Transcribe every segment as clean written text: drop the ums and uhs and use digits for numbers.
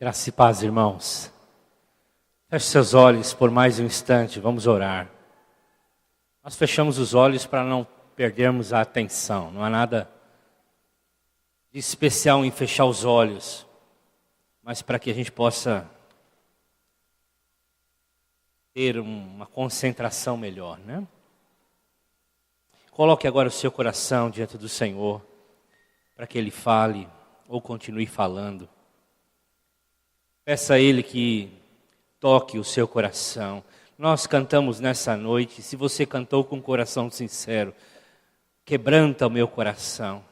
Graça e paz, irmãos. Feche seus olhos por mais um instante, vamos orar. Nós fechamos os olhos para não perdermos a atenção. Não há nada de especial em fechar os olhos, mas para que a gente possa ter uma concentração melhor, né? Coloque agora o seu coração diante do Senhor, para que Ele fale ou continue falando. Peça a Ele que toque o seu coração. Nós cantamos nessa noite, se você cantou com um coração sincero, quebranta o meu coração.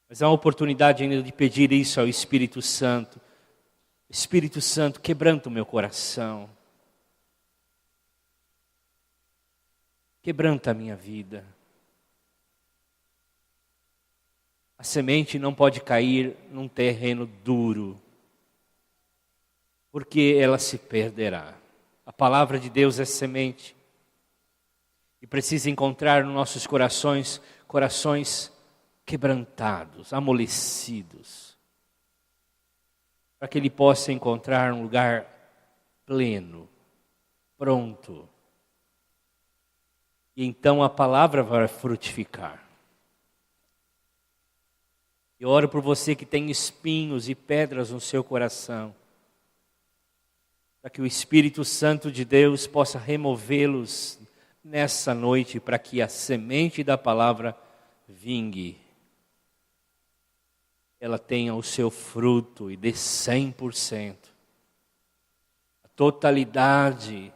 Mas há uma oportunidade ainda de pedir isso ao Espírito Santo. Espírito Santo, quebranta o meu coração. Quebranta a minha vida. A semente não pode cair num terreno duro, porque ela se perderá. A palavra de Deus é semente. E precisa encontrar nos nossos corações quebrantados, amolecidos. Para que Ele possa encontrar um lugar pleno, pronto. E então a palavra vai frutificar. Eu oro por você que tem espinhos e pedras no seu coração, para que o Espírito Santo de Deus possa removê-los nessa noite, para que a semente da palavra vingue. Ela tenha o seu fruto e dê 100%. A totalidade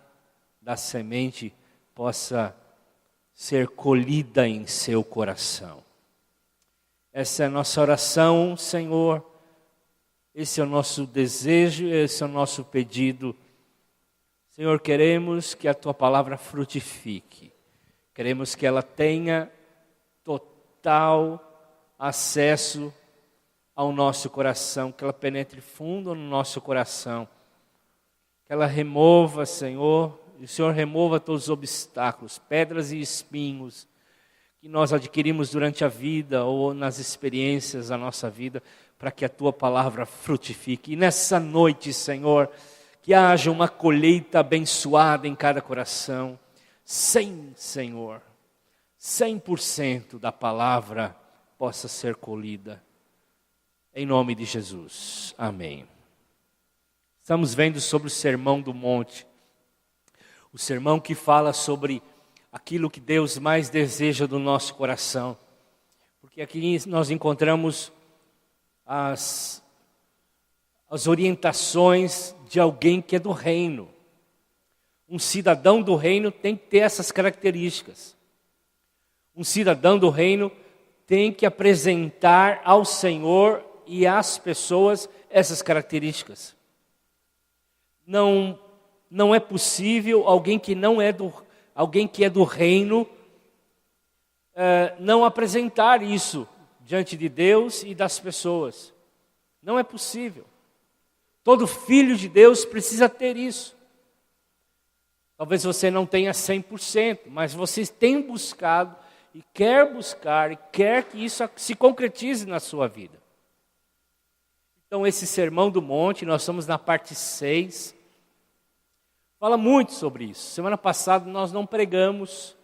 da semente possa ser colhida em seu coração. Essa é a nossa oração, Senhor. Esse é o nosso desejo, esse é o nosso pedido. Senhor, queremos que a Tua palavra frutifique. Queremos que ela tenha total acesso ao nosso coração, que ela penetre fundo no nosso coração. Que ela remova, Senhor, e o Senhor remova todos os obstáculos, pedras e espinhos que nós adquirimos durante a vida ou nas experiências da nossa vida, para que a Tua palavra frutifique. E nessa noite, Senhor, que haja uma colheita abençoada em cada coração. Senhor, 100% da palavra possa ser colhida. Em nome de Jesus. Amém. Estamos vendo sobre o Sermão do Monte. O sermão que fala sobre aquilo que Deus mais deseja do nosso coração. Porque aqui nós encontramos as orientações de alguém que é do reino. Um cidadão do reino tem que ter essas características. Um cidadão do reino tem que apresentar ao Senhor e às pessoas essas características. Não é possível alguém que é do reino não apresentar isso diante de Deus e das pessoas. Não é possível. Todo filho de Deus precisa ter isso. Talvez você não tenha 100%, mas você tem buscado e quer que isso se concretize na sua vida. Então esse Sermão do Monte, nós estamos na parte 6, fala muito sobre isso. Semana passada nós não pregamos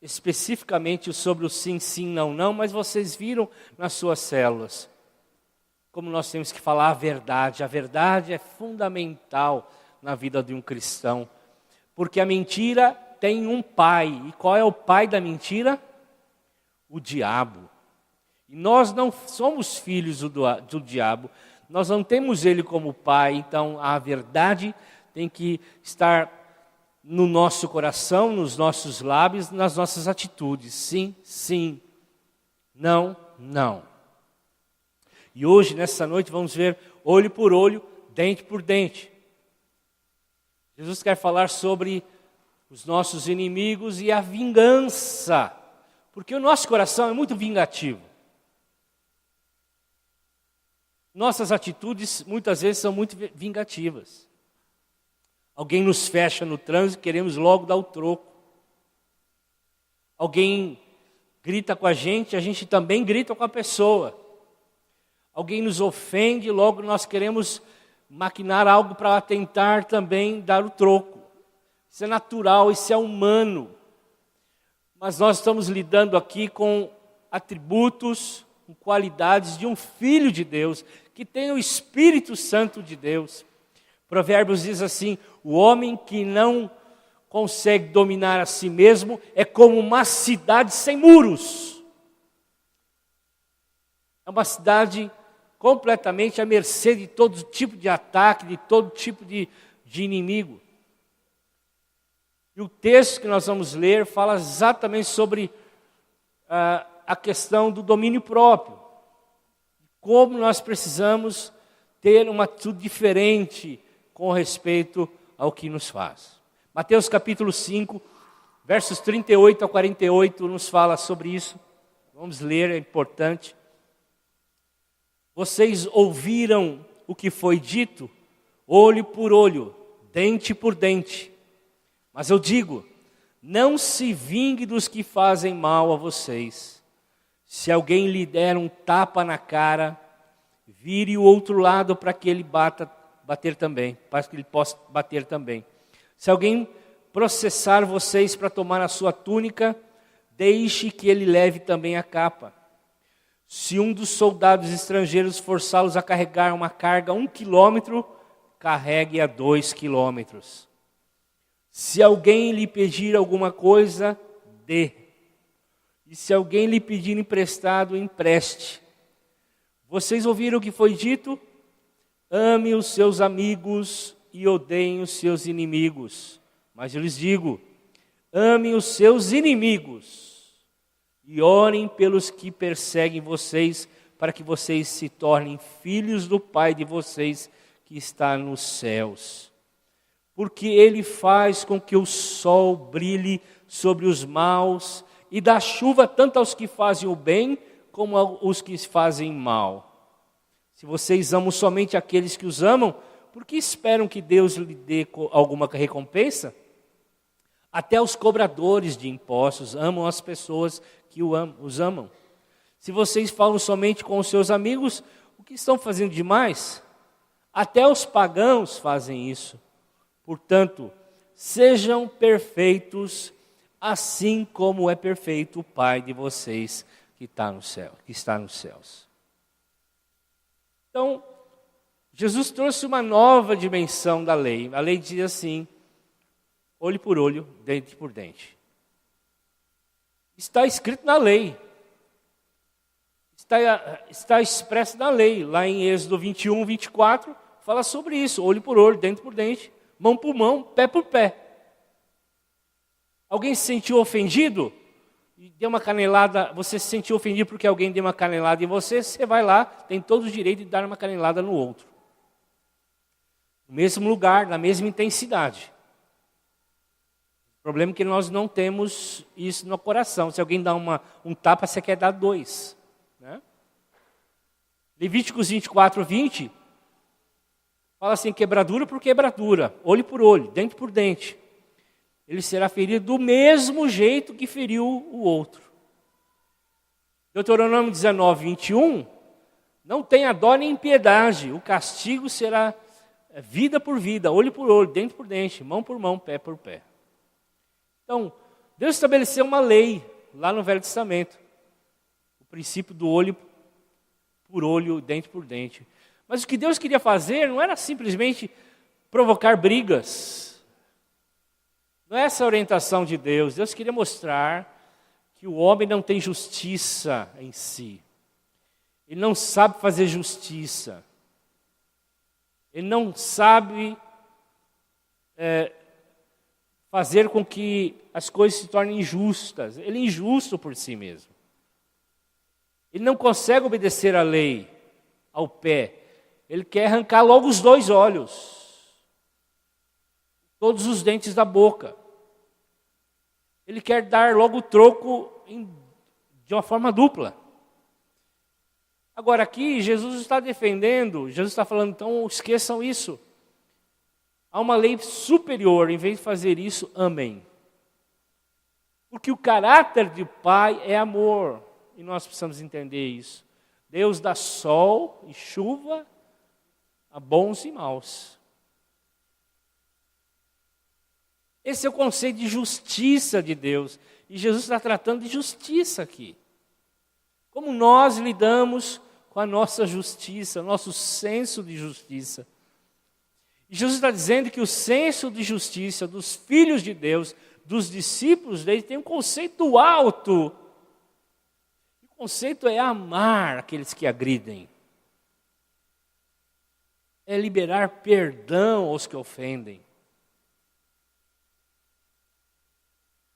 especificamente sobre o sim, sim, não, não, mas vocês viram nas suas células como nós temos que falar a verdade. A verdade é fundamental na vida de um cristão, porque a mentira tem um pai. E qual é o pai da mentira? O diabo. E nós não somos filhos do diabo, nós não temos ele como pai. Então a verdade tem que estar no nosso coração, nos nossos lábios, nas nossas atitudes. Sim, sim. Não, não. E hoje, nessa noite, vamos ver olho por olho, dente por dente. Jesus quer falar sobre os nossos inimigos e a vingança. Porque o nosso coração é muito vingativo. Nossas atitudes, muitas vezes, são muito vingativas. Alguém nos fecha no trânsito, queremos logo dar o troco. Alguém grita com a gente também grita com a pessoa. Alguém nos ofende, logo nós queremos maquinar algo para tentar também dar o troco. Isso é natural, isso é humano. Mas nós estamos lidando aqui com atributos, com qualidades de um filho de Deus, que tem o Espírito Santo de Deus. Provérbios diz assim: o homem que não consegue dominar a si mesmo é como uma cidade sem muros. É uma cidade completamente à mercê de todo tipo de ataque, de todo tipo de inimigo. E o texto que nós vamos ler fala exatamente sobre a questão do domínio próprio. Como nós precisamos ter uma atitude diferente com respeito ao que nos faz. Mateus capítulo 5, versos 38 a 48 nos fala sobre isso. Vamos ler, é importante. Vocês ouviram o que foi dito, olho por olho, dente por dente. Mas eu digo, não se vingue dos que fazem mal a vocês. Se alguém lhe der um tapa na cara, vire o outro lado para que ele bater também, para que ele possa bater também. Se alguém processar vocês para tomar a sua túnica, deixe que ele leve também a capa. Se um dos soldados estrangeiros forçá-los a carregar uma carga 1 quilômetro, carregue a 2 quilômetros. Se alguém lhe pedir alguma coisa, dê. E se alguém lhe pedir emprestado, empreste. Vocês ouviram o que foi dito? Ame os seus amigos e odeiem os seus inimigos. Mas eu lhes digo, ame os seus inimigos e orem pelos que perseguem vocês, para que vocês se tornem filhos do Pai de vocês que está nos céus. Porque Ele faz com que o sol brilhe sobre os maus e dá chuva tanto aos que fazem o bem como aos que fazem mal. Se vocês amam somente aqueles que os amam, por que esperam que Deus lhe dê alguma recompensa? Até os cobradores de impostos amam as pessoas que os amam. Se vocês falam somente com os seus amigos, o que estão fazendo demais? Até os pagãos fazem isso. Portanto, sejam perfeitos, assim como é perfeito o Pai de vocês que está no céu, que está nos céus. Então, Jesus trouxe uma nova dimensão da lei. A lei diz assim: olho por olho, dente por dente. Está escrito na lei. Está expresso na lei. Lá em Êxodo 21, 24, fala sobre isso. Olho por olho, dente por dente, mão por mão, pé por pé. Alguém se sentiu ofendido? E deu uma canelada, você se sentiu ofendido porque alguém deu uma canelada em você, você vai lá, tem todo o direito de dar uma canelada no outro. No mesmo lugar, na mesma intensidade. O problema é que nós não temos isso no coração. Se alguém dá um tapa, você quer dar 2. Né? Levíticos 24, 20, fala assim, quebradura por quebradura, olho por olho, dente por dente. Ele será ferido do mesmo jeito que feriu o outro. Deuteronômio 19, 21, não tenha dó nem piedade, o castigo será vida por vida, olho por olho, dente por dente, mão por mão, pé por pé. Então, Deus estabeleceu uma lei lá no Velho Testamento. O princípio do olho por olho, dente por dente. Mas o que Deus queria fazer não era simplesmente provocar brigas. Não é essa a orientação de Deus. Deus queria mostrar que o homem não tem justiça em si. Ele não sabe fazer justiça. Ele não sabe fazer com que as coisas se tornem injustas. Ele é injusto por si mesmo. Ele não consegue obedecer a lei ao pé. Ele quer arrancar logo os 2 olhos, todos os dentes da boca. Ele quer dar logo o troco de uma forma dupla. Agora aqui, Jesus está defendendo, Jesus está falando, então esqueçam isso. Há uma lei superior, em vez de fazer isso, amem. Porque o caráter do Pai é amor, e nós precisamos entender isso. Deus dá sol e chuva a bons e maus. Esse é o conceito de justiça de Deus. E Jesus está tratando de justiça aqui. Como nós lidamos com a nossa justiça, nosso senso de justiça. E Jesus está dizendo que o senso de justiça dos filhos de Deus, dos discípulos dele, tem um conceito alto. O conceito é amar aqueles que agridem. É liberar perdão aos que ofendem.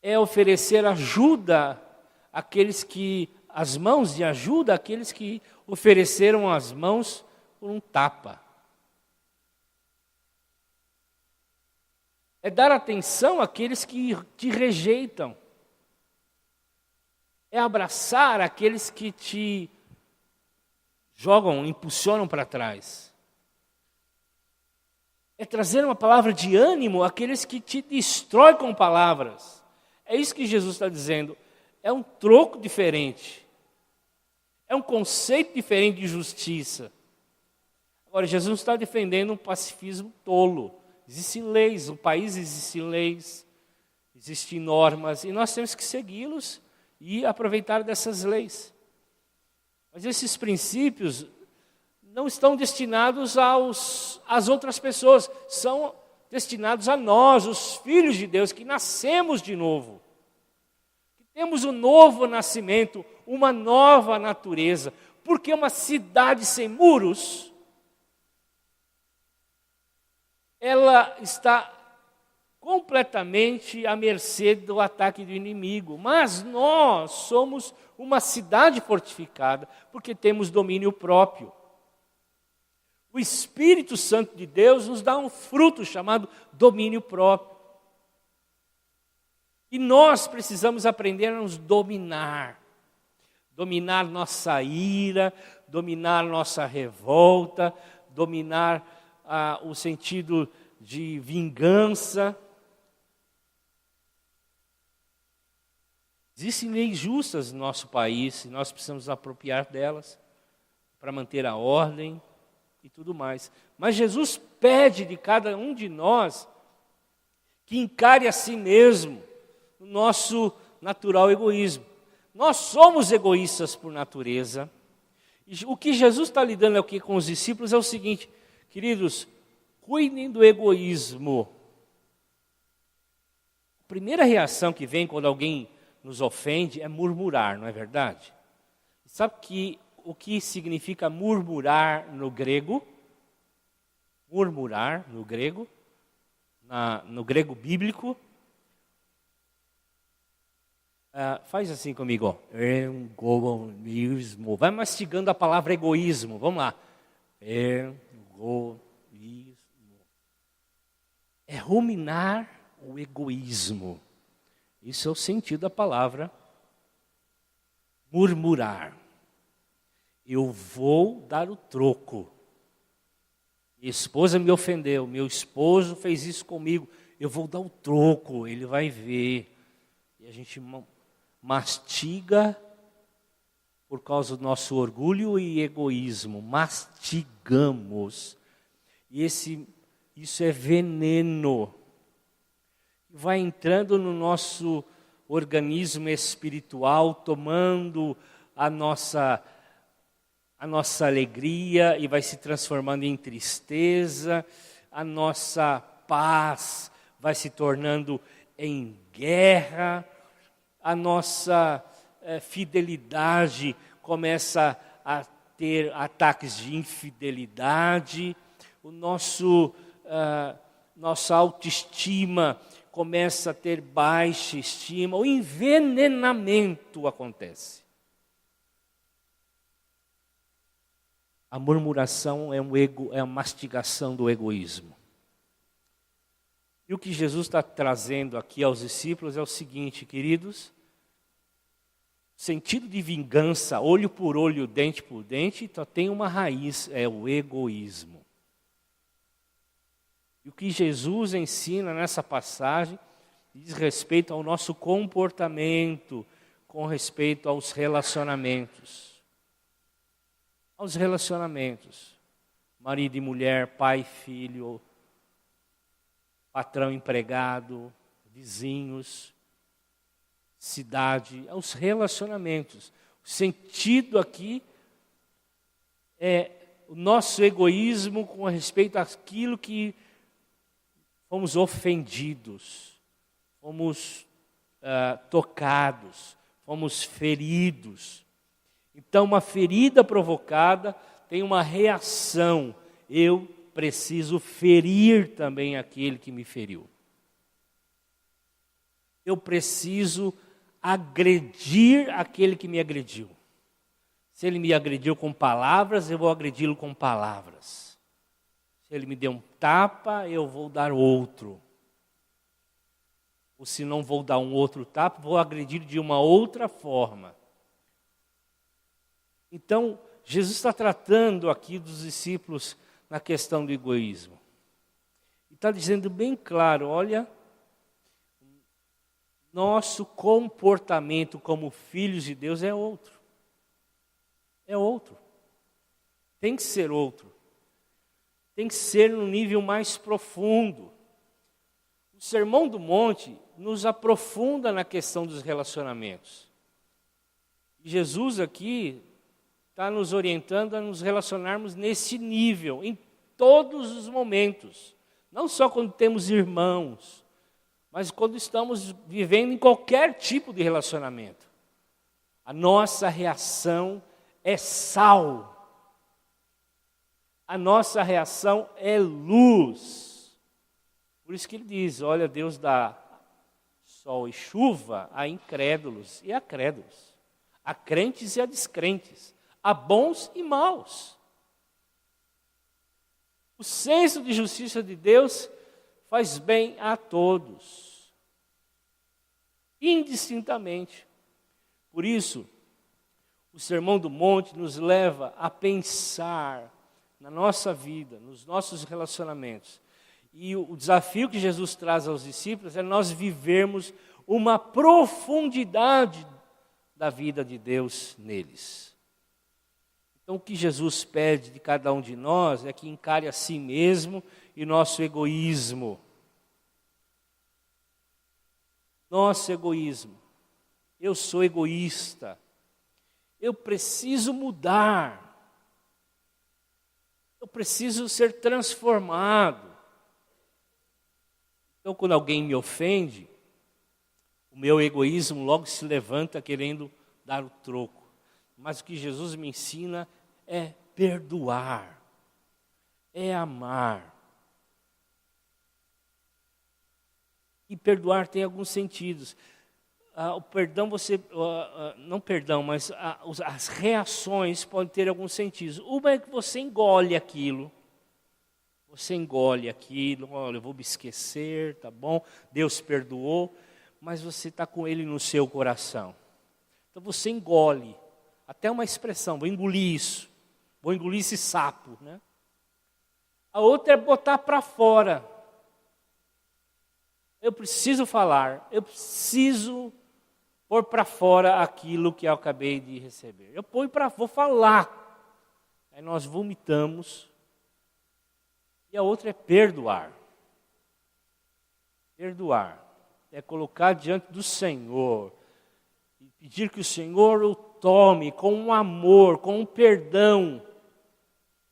É oferecer ajuda àqueles que, as mãos de ajuda àqueles que ofereceram as mãos por um tapa. É dar atenção àqueles que te rejeitam. É abraçar aqueles que te jogam, impulsionam para trás. É trazer uma palavra de ânimo àqueles que te destroem com palavras. É isso que Jesus está dizendo. É um troco diferente. É um conceito diferente de justiça. Agora, Jesus não está defendendo um pacifismo tolo. Existem leis, no país existem leis, existem normas, e nós temos que segui-los e aproveitar dessas leis. Mas esses princípios não estão destinados às outras pessoas, são destinados a nós, os filhos de Deus, que nascemos de novo. Que temos um novo nascimento, uma nova natureza. Porque uma cidade sem muros, ela está completamente à mercê do ataque do inimigo. Mas nós somos uma cidade fortificada, porque temos domínio próprio. O Espírito Santo de Deus nos dá um fruto chamado domínio próprio. E nós precisamos aprender a nos dominar. Dominar nossa ira, dominar nossa revolta, dominar o sentido de vingança. Existem leis justas no nosso país e nós precisamos nos apropriar delas para manter a ordem e tudo mais. Mas Jesus pede de cada um de nós que encare a si mesmo o nosso natural egoísmo. Nós somos egoístas por natureza. E o que Jesus está lidando aqui com os discípulos é o seguinte: queridos, cuidem do egoísmo. A primeira reação que vem quando alguém nos ofende é murmurar, não é verdade? Sabe o que significa murmurar no grego? Murmurar no grego, no grego bíblico. Faz assim comigo, ó. Egoísmo. Vai mastigando a palavra egoísmo. Vamos lá. Egoísmo. É ruminar o egoísmo. Isso é o sentido da palavra murmurar. Eu vou dar o troco. Minha esposa me ofendeu, meu esposo fez isso comigo. Eu vou dar o troco, ele vai ver. E a gente mastiga por causa do nosso orgulho e egoísmo. Mastigamos. E isso é veneno. Vai entrando no nosso organismo espiritual, tomando a nossa alegria e vai se transformando em tristeza, a nossa paz vai se tornando em guerra, a nossa fidelidade começa a ter ataques de infidelidade, nossa autoestima começa a ter baixa estima, o envenenamento acontece. A murmuração é a mastigação do egoísmo. E o que Jesus está trazendo aqui aos discípulos é o seguinte, queridos: o sentido de vingança, olho por olho, dente por dente, só tem uma raiz, é o egoísmo. E o que Jesus ensina nessa passagem diz respeito ao nosso comportamento, com respeito aos relacionamentos. aos relacionamentos. Marido e mulher, pai e filho, patrão e empregado, vizinhos, cidade, aos relacionamentos. O sentido aqui é o nosso egoísmo com respeito àquilo que fomos ofendidos, fomos tocados, fomos feridos. Então, uma ferida provocada tem uma reação. Eu preciso ferir também aquele que me feriu. Eu preciso agredir aquele que me agrediu. Se ele me agrediu com palavras, eu vou agredi-lo com palavras. Se ele me deu um tapa, eu vou dar outro. Ou se não vou dar um outro tapa, vou agredir de uma outra forma. Então, Jesus está tratando aqui dos discípulos na questão do egoísmo. E está dizendo bem claro, olha, nosso comportamento como filhos de Deus é outro. É outro. Tem que ser outro. Tem que ser no nível mais profundo. O Sermão do Monte nos aprofunda na questão dos relacionamentos. E Jesus aqui está nos orientando a nos relacionarmos nesse nível, em todos os momentos. Não só quando temos irmãos, mas quando estamos vivendo em qualquer tipo de relacionamento. A nossa reação é sal. A nossa reação é luz. Por isso que ele diz, olha, Deus dá sol e chuva a incrédulos e a crédulos, a crentes e a descrentes, a bons e maus. O senso de justiça de Deus faz bem a todos, indistintamente. Por isso, o Sermão do Monte nos leva a pensar na nossa vida, nos nossos relacionamentos. E o desafio que Jesus traz aos discípulos é nós vivermos uma profundidade da vida de Deus neles. Então, o que Jesus pede de cada um de nós é que encare a si mesmo e nosso egoísmo. Nosso egoísmo. Eu sou egoísta. Eu preciso mudar. Eu preciso ser transformado. Então, quando alguém me ofende, o meu egoísmo logo se levanta querendo dar o troco. Mas o que Jesus me ensina é perdoar, é amar. E perdoar tem alguns sentidos. O perdão, não perdão, mas as reações podem ter alguns sentidos. Uma é que você engole aquilo. Você engole aquilo, olha, eu vou me esquecer, tá bom? Deus perdoou, mas você está com ele no seu coração. Então você engole, até uma expressão, vou engolir isso, vou engolir esse sapo, né? A outra é botar para fora. Eu preciso falar, eu preciso pôr para fora aquilo que eu acabei de receber. Vou falar. Aí nós vomitamos. E a outra é perdoar. Perdoar é colocar diante do Senhor e pedir que o Senhor o tome com um amor, com um perdão,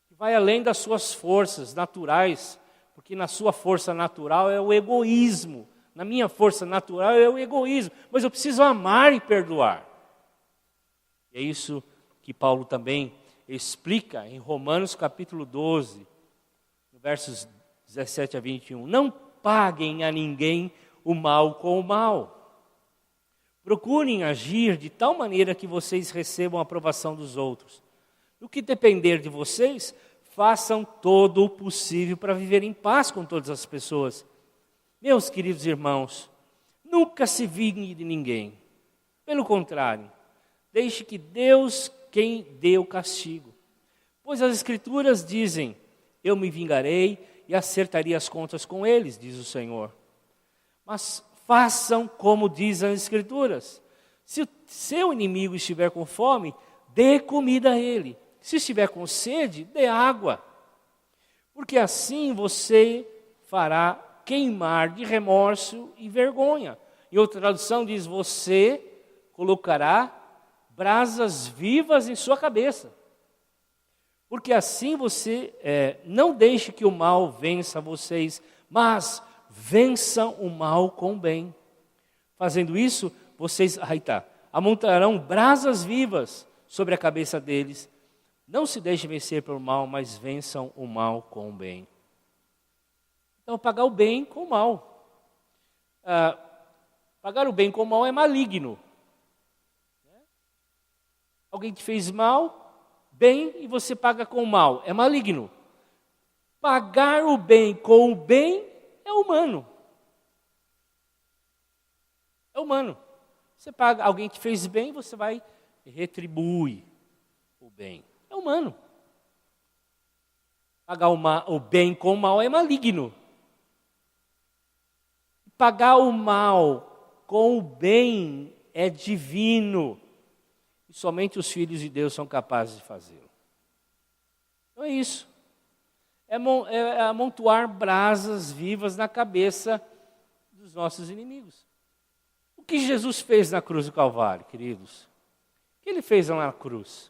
que vai além das suas forças naturais, porque na sua força natural é o egoísmo, na minha força natural é o egoísmo, mas eu preciso amar e perdoar. E é isso que Paulo também explica em Romanos capítulo 12, versos 17 a 21. Não paguem a ninguém o mal com o mal. Procurem agir de tal maneira que vocês recebam a aprovação dos outros. No que depender de vocês, façam todo o possível para viver em paz com todas as pessoas. Meus queridos irmãos, nunca se vingue de ninguém. Pelo contrário, deixe que Deus quem dê o castigo. Pois as Escrituras dizem, eu me vingarei e acertarei as contas com eles, diz o Senhor. Mas façam como dizem as Escrituras. Se o seu inimigo estiver com fome, dê comida a ele. Se estiver com sede, dê água, porque assim você fará queimar de remorso e vergonha. Em outra tradução diz, você colocará brasas vivas em sua cabeça. Porque assim você não deixe que o mal vença vocês, mas vençam o mal com o bem. Fazendo isso, vocês amontoarão brasas vivas sobre a cabeça deles. Não se deixem vencer pelo mal, mas vençam o mal com o bem. Então, pagar o bem com o mal. Pagar o bem com o mal é maligno. Alguém te fez mal, bem, e você paga com o mal. É maligno. Pagar o bem com o bem é humano. É humano. Você paga, alguém te fez bem, você vai e retribui o bem. É humano. Pagar o bem com o mal é maligno. Pagar o mal com o bem é divino. E somente os filhos de Deus são capazes de fazê-lo. Então é isso. É amontoar brasas vivas na cabeça dos nossos inimigos. O que Jesus fez na cruz do Calvário, queridos? O que ele fez lá na cruz?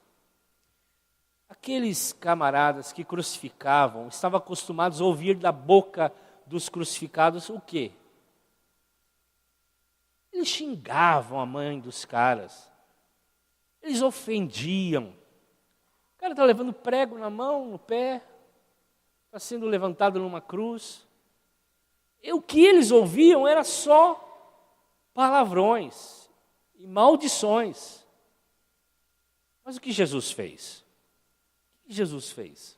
Aqueles camaradas que crucificavam estavam acostumados a ouvir da boca dos crucificados o quê? Eles xingavam a mãe dos caras. Eles ofendiam. O cara está levando prego na mão, no pé. Está sendo levantado numa cruz. E o que eles ouviam era só palavrões e maldições. Mas o que Jesus fez? O que Jesus fez?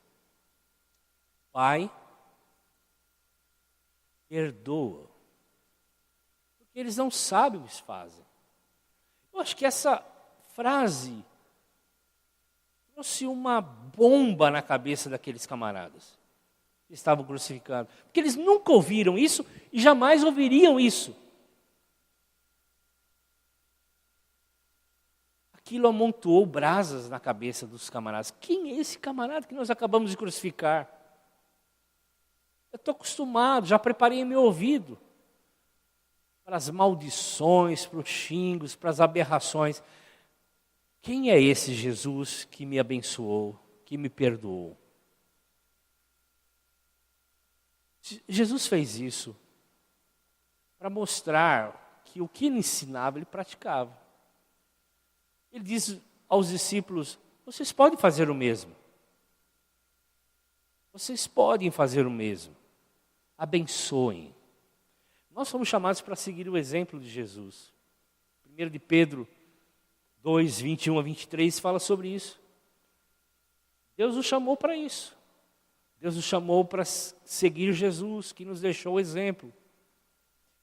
Pai, perdoa. Porque eles não sabem o que fazem. Eu acho que essa frase trouxe uma bomba na cabeça daqueles camaradas que estavam crucificando. Porque eles nunca ouviram isso e jamais ouviriam isso. Aquilo amontoou brasas na cabeça dos camaradas. Quem é esse camarada que nós acabamos de crucificar? Eu estou acostumado, já preparei meu ouvido para as maldições, para os xingos, para as aberrações. Quem é esse Jesus que me abençoou, que me perdoou? Jesus fez isso para mostrar que o que ele ensinava, ele praticava. Ele diz aos discípulos, vocês podem fazer o mesmo. Vocês podem fazer o mesmo. Abençoem. Nós somos chamados para seguir o exemplo de Jesus. 1 de Pedro 2, 21 a 23 fala sobre isso. Deus nos chamou para isso. Deus nos chamou para seguir Jesus, que nos deixou o exemplo.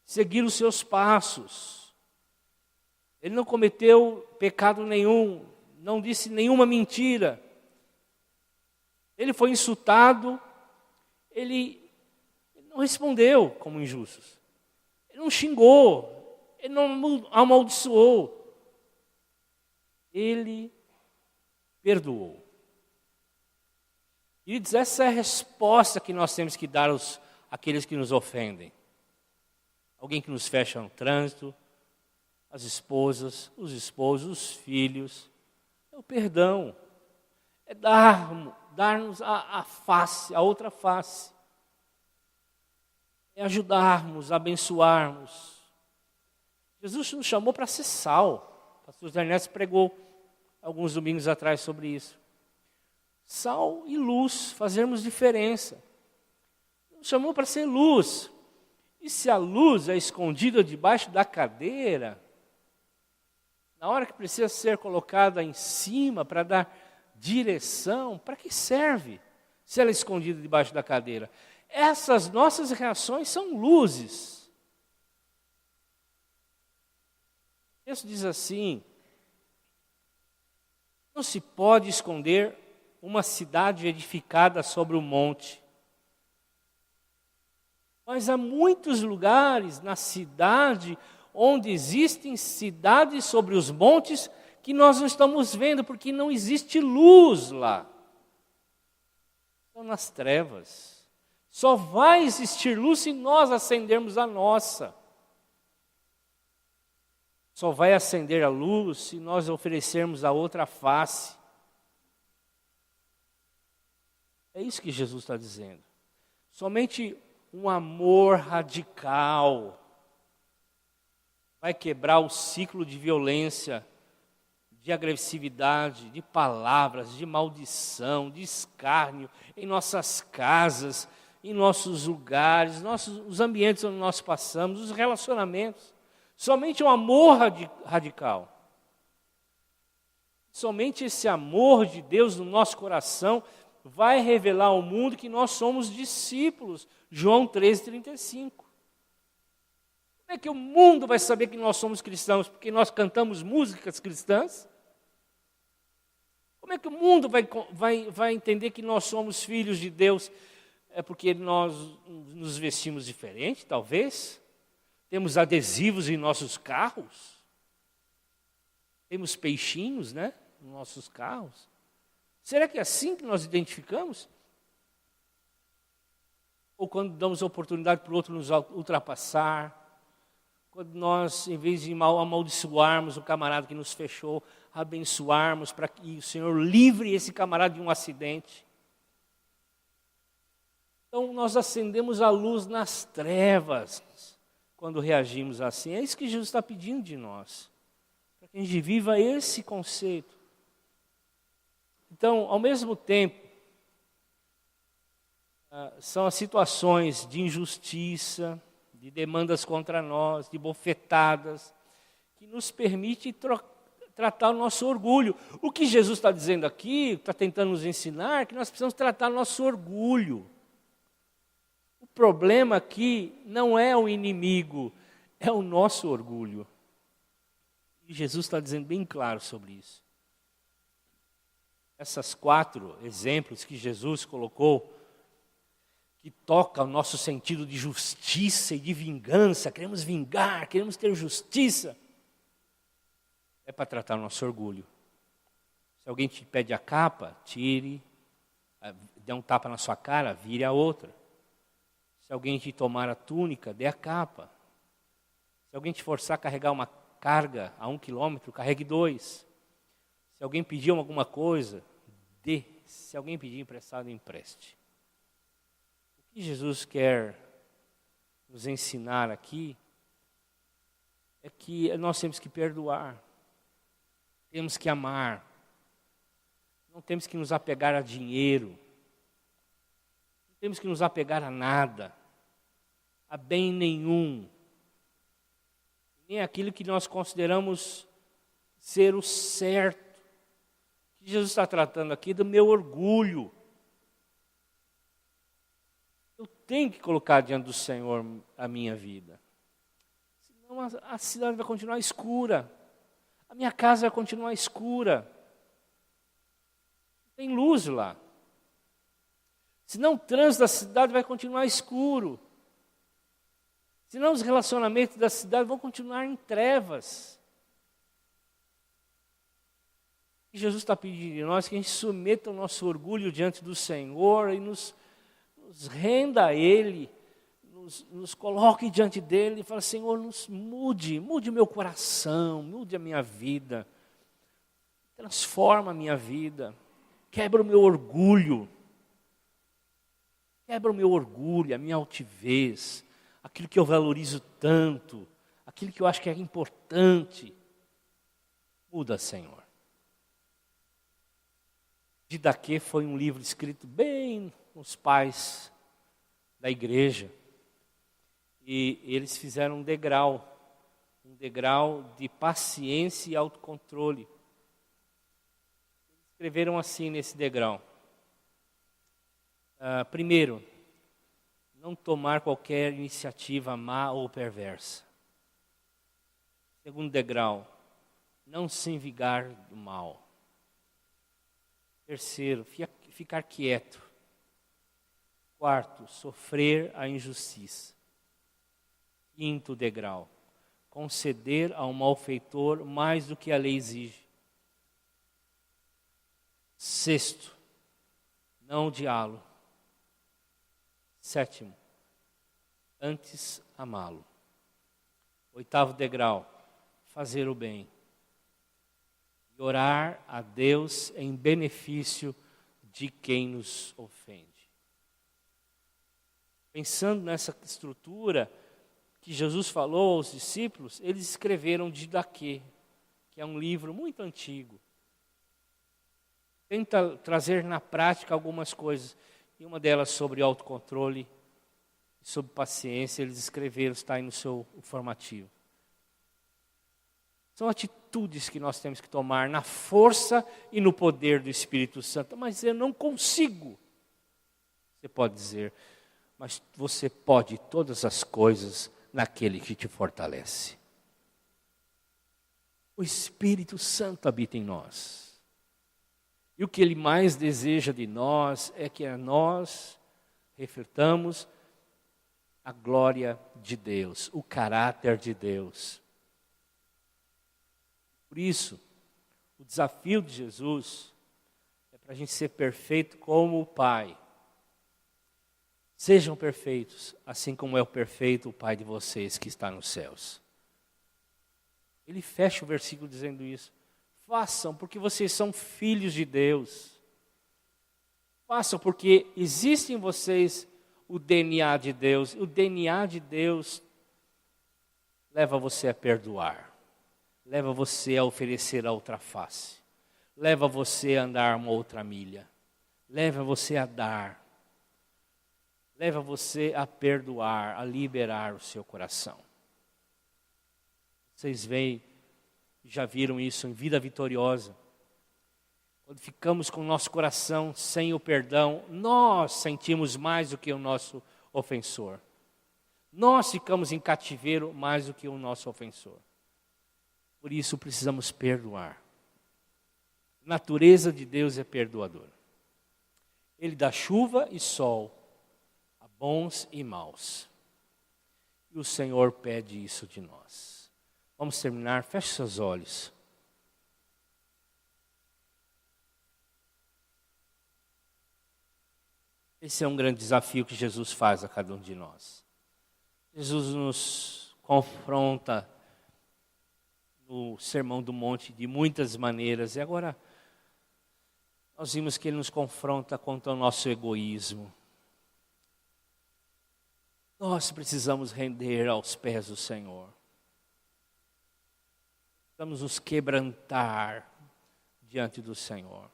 Seguir os seus passos. Ele não cometeu pecado nenhum, não disse nenhuma mentira. Ele foi insultado, ele não respondeu como injustos. Ele não xingou, ele não amaldiçoou. Ele perdoou. E diz, essa é a resposta que nós temos que dar àqueles que nos ofendem. Alguém que nos fecha no trânsito, as esposas, os esposos, os filhos. É o perdão. É dar-nos a face, a outra face. É ajudarmos, abençoarmos. Jesus nos chamou para ser sal. O pastor José Ernesto pregou alguns domingos atrás sobre isso. Sal e luz, fazermos diferença. Nos chamou para ser luz. E se a luz é escondida debaixo da cadeira, na hora que precisa ser colocada em cima para dar direção, para que serve se ela é escondida debaixo da cadeira? Essas nossas reações são luzes. O texto diz assim, não se pode esconder uma cidade edificada sobre o monte. Mas há muitos lugares na cidade onde existem cidades sobre os montes que nós não estamos vendo, porque não existe luz lá. Estão nas trevas. Só vai existir luz se nós acendermos a nossa. Só vai acender a luz se nós oferecermos a outra face. É isso que Jesus está dizendo. Somente um amor radical vai quebrar o ciclo de violência, de agressividade, de palavras, de maldição, de escárnio em nossas casas, em nossos lugares, os ambientes onde nós passamos, os relacionamentos. Somente um amor radical. Somente esse amor de Deus no nosso coração vai revelar ao mundo que nós somos discípulos. João 13:35. Como é que o mundo vai saber que nós somos cristãos? Porque nós cantamos músicas cristãs? Como é que o mundo vai entender que nós somos filhos de Deus? É porque nós nos vestimos diferente, talvez? Temos adesivos em nossos carros? Temos peixinhos, né, nos nossos carros? Será que é assim que nós identificamos? Ou quando damos oportunidade para o outro nos ultrapassar? Quando nós, em vez de amaldiçoarmos o camarada que nos fechou, abençoarmos para que o Senhor livre esse camarada de um acidente? Então nós acendemos a luz nas trevas quando reagimos assim. É isso que Jesus está pedindo de nós, para que a gente viva esse conceito. Então, ao mesmo tempo, são as situações de injustiça, de demandas contra nós, de bofetadas, que nos permite tratar o nosso orgulho. O que Jesus está dizendo aqui, está tentando nos ensinar, é que nós precisamos tratar o nosso orgulho. O problema aqui não é o inimigo, é o nosso orgulho. E Jesus está dizendo bem claro sobre isso. Essas 4 exemplos que Jesus colocou, que toca o nosso sentido de justiça e de vingança, queremos vingar, queremos ter justiça, é para tratar o nosso orgulho. Se alguém te pede a capa, tire, dê um tapa na sua cara, vire a outra. Se alguém te tomar a túnica, dê a capa. Se alguém te forçar a carregar uma carga a 1 quilômetro, carregue 2. Se alguém pedir alguma coisa, dê. Se alguém pedir emprestado, empreste. O que Jesus quer nos ensinar aqui é que nós temos que perdoar. Temos que amar. Não temos que nos apegar a dinheiro. Não temos que nos apegar a nada, a bem nenhum. Nem aquilo que nós consideramos ser o certo. O que Jesus está tratando aqui do meu orgulho. Eu tenho que colocar diante do Senhor a minha vida. Senão a cidade vai continuar escura. A minha casa vai continuar escura. Não tem luz lá. Senão o trânsito da cidade vai continuar escuro. Senão os relacionamentos da cidade vão continuar em trevas. E Jesus está pedindo de nós que a gente submeta o nosso orgulho diante do Senhor e nos renda a Ele, nos coloque diante dEle e fala: Senhor, mude o meu coração, mude a minha vida, transforma a minha vida, quebra o meu orgulho, a minha altivez, aquilo que eu valorizo tanto, aquilo que eu acho que é importante. Muda, Senhor. Didaquê foi um livro escrito bem com os pais da igreja. E eles fizeram um degrau de paciência e autocontrole. Escreveram assim nesse degrau. Primeiro, não tomar qualquer iniciativa má ou perversa. Segundo degrau, não se vingar do mal. Terceiro, ficar quieto. Quarto, sofrer a injustiça. Quinto degrau, conceder ao malfeitor mais do que a lei exige. Sexto, não odiá-lo. Sétimo, antes amá-lo. Oitavo degrau, fazer o bem. E orar a Deus em benefício de quem nos ofende. Pensando nessa estrutura que Jesus falou aos discípulos, eles escreveram Didaquê, que é um livro muito antigo. Tenta trazer na prática algumas coisas. E uma delas sobre autocontrole, sobre paciência, eles escreveram, está aí no seu informativo. São atitudes que nós temos que tomar na força e no poder do Espírito Santo. Mas eu não consigo. Você pode dizer, mas você pode todas as coisas naquele que te fortalece. O Espírito Santo habita em nós. E o que Ele mais deseja de nós é que nós refletamos a glória de Deus, o caráter de Deus. Por isso, o desafio de Jesus é para a gente ser perfeito como o Pai. Sejam perfeitos, assim como é o perfeito o Pai de vocês que está nos céus. Ele fecha o versículo dizendo isso. Façam porque vocês são filhos de Deus. Façam porque existe em vocês o DNA de Deus. O DNA de Deus leva você a perdoar. Leva você a oferecer a outra face. Leva você a andar uma outra milha. Leva você a dar. Leva você a perdoar, a liberar o seu coração. Vocês veem, já viram isso em Vida Vitoriosa. Quando ficamos com o nosso coração sem o perdão, nós sentimos mais do que o nosso ofensor. Nós ficamos em cativeiro mais do que o nosso ofensor. Por isso precisamos perdoar. A natureza de Deus é perdoadora. Ele dá chuva e sol a bons e maus. E o Senhor pede isso de nós. Vamos terminar, feche seus olhos. Esse é um grande desafio que Jesus faz a cada um de nós. Jesus nos confronta no Sermão do Monte de muitas maneiras. E agora nós vimos que Ele nos confronta contra o nosso egoísmo. Nós precisamos render aos pés do Senhor. Precisamos nos quebrantar diante do Senhor.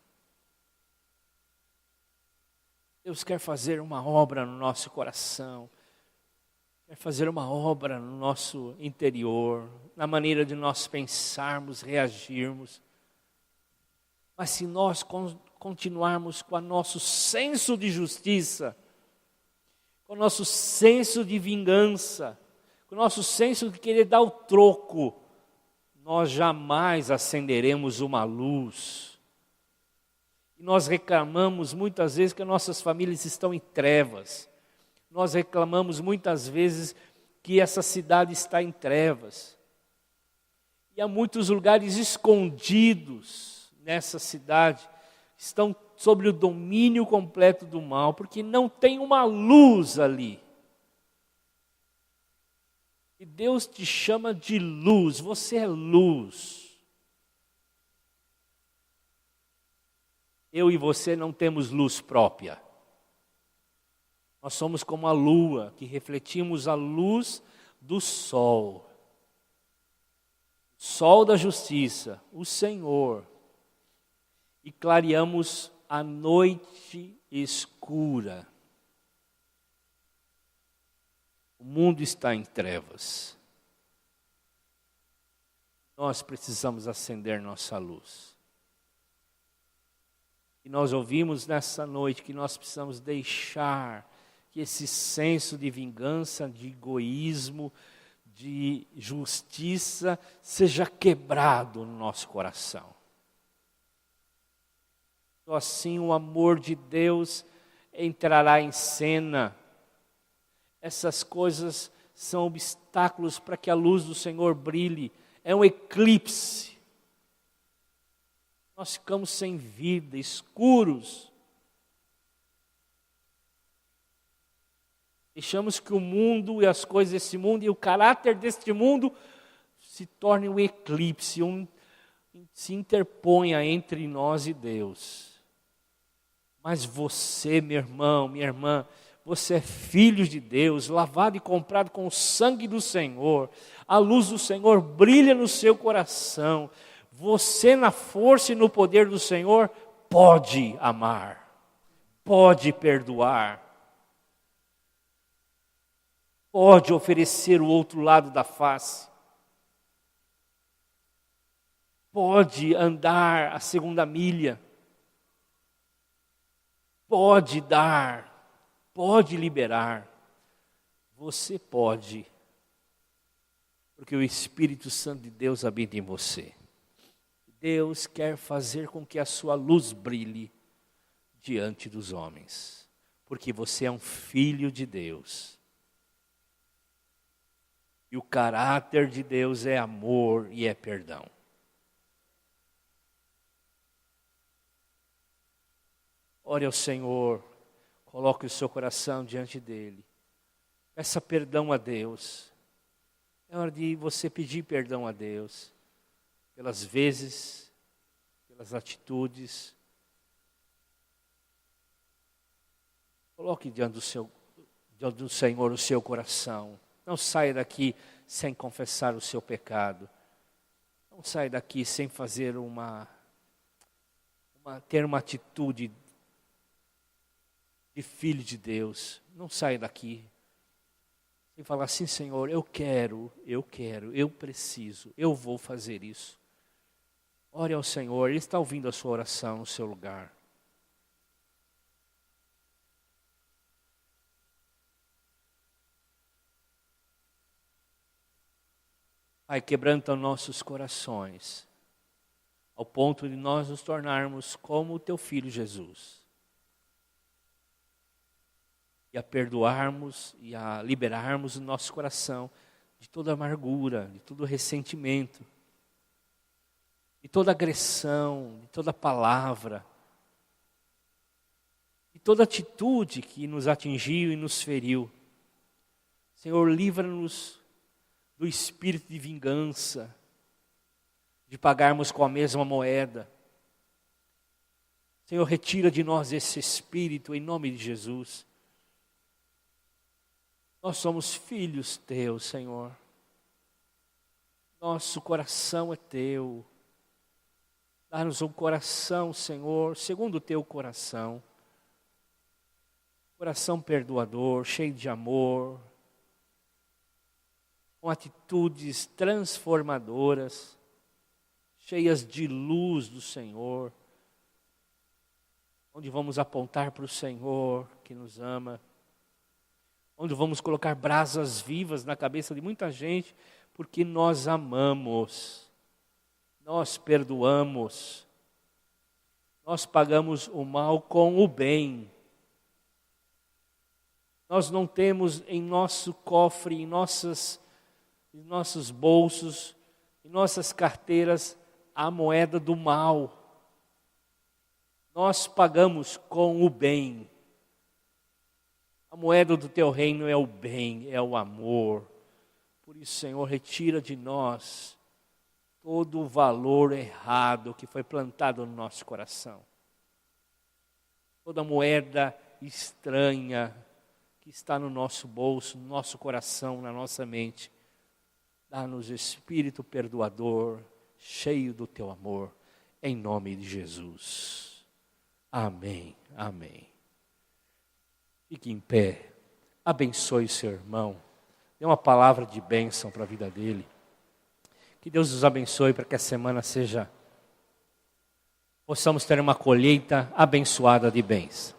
Deus quer fazer uma obra no nosso coração. Quer fazer uma obra no nosso interior, na maneira de nós pensarmos, reagirmos. Mas se nós continuarmos com o nosso senso de justiça, com o nosso senso de vingança, com o nosso senso de querer dar o troco, nós jamais acenderemos uma luz. E nós reclamamos muitas vezes que as nossas famílias estão em trevas. Nós reclamamos muitas vezes que essa cidade está em trevas. E há muitos lugares escondidos nessa cidade, estão sob o domínio completo do mal, porque não tem uma luz ali. E Deus te chama de luz, você é luz. Eu e você não temos luz própria. Nós somos como a lua, que refletimos a luz do sol. Sol da justiça, o Senhor. E clareamos a noite escura. O mundo está em trevas. Nós precisamos acender nossa luz. E nós ouvimos nessa noite que nós precisamos deixar que esse senso de vingança, de egoísmo, de justiça seja quebrado no nosso coração. Só assim o amor de Deus entrará em cena. Essas coisas são obstáculos para que a luz do Senhor brilhe. É um eclipse. nós ficamos sem vida, escuros. Deixamos que o mundo e as coisas desse mundo e o caráter deste mundo se tornem um eclipse, se interponha entre nós e Deus. Mas você, meu irmão, minha irmã, você é filho de Deus, lavado e comprado com o sangue do Senhor. A luz do Senhor brilha no seu coração. Você, na força e no poder do Senhor, pode amar, pode perdoar, pode oferecer o outro lado da face, pode andar a segunda milha, pode dar, pode liberar. Você pode, porque o Espírito Santo de Deus habita em você. Deus quer fazer com que a sua luz brilhe diante dos homens, porque você é um filho de Deus. E o caráter de Deus é amor e é perdão. Ore ao Senhor, coloque o seu coração diante dEle. Peça perdão a Deus. É hora de você pedir perdão a Deus. Pelas vezes, pelas atitudes. Coloque diante do Senhor o seu coração. Não saia daqui sem confessar o seu pecado. Não saia daqui sem fazer ter uma atitude de filho de Deus. Não saia daqui sem falar assim: Senhor, eu quero, eu preciso, eu vou fazer isso. Ore ao Senhor, Ele está ouvindo a sua oração no seu lugar. Pai, quebranta nossos corações, ao ponto de nós nos tornarmos como o Teu Filho Jesus. E a perdoarmos e a liberarmos o nosso coração de toda amargura, de todo ressentimento, de toda agressão, de toda palavra, de toda atitude que nos atingiu e nos feriu. Senhor, livra-nos do espírito de vingança, de pagarmos com a mesma moeda. Senhor, retira de nós esse espírito em nome de Jesus. Nós somos filhos Teus, Senhor. Nosso coração é Teu. Dá-nos um coração, Senhor, segundo o Teu coração. Coração perdoador, cheio de amor, com atitudes transformadoras, cheias de luz do Senhor, onde vamos apontar para o Senhor que nos ama, onde vamos colocar brasas vivas na cabeça de muita gente, porque nós amamos, nós perdoamos, nós pagamos o mal com o bem. Nós não temos em nosso cofre, em nossos bolsos, em nossas carteiras, a moeda do mal. Nós pagamos com o bem. A moeda do Teu reino é o bem, é o amor. Por isso, Senhor, retira de nós todo o valor errado que foi plantado no nosso coração. Toda moeda estranha que está no nosso bolso, no nosso coração, na nossa mente. Dá-nos espírito perdoador, cheio do Teu amor, em nome de Jesus. Amém, amém. Fique em pé, abençoe seu irmão, dê uma palavra de bênção para a vida dele. Que Deus nos abençoe para que a semana possamos ter uma colheita abençoada de bens.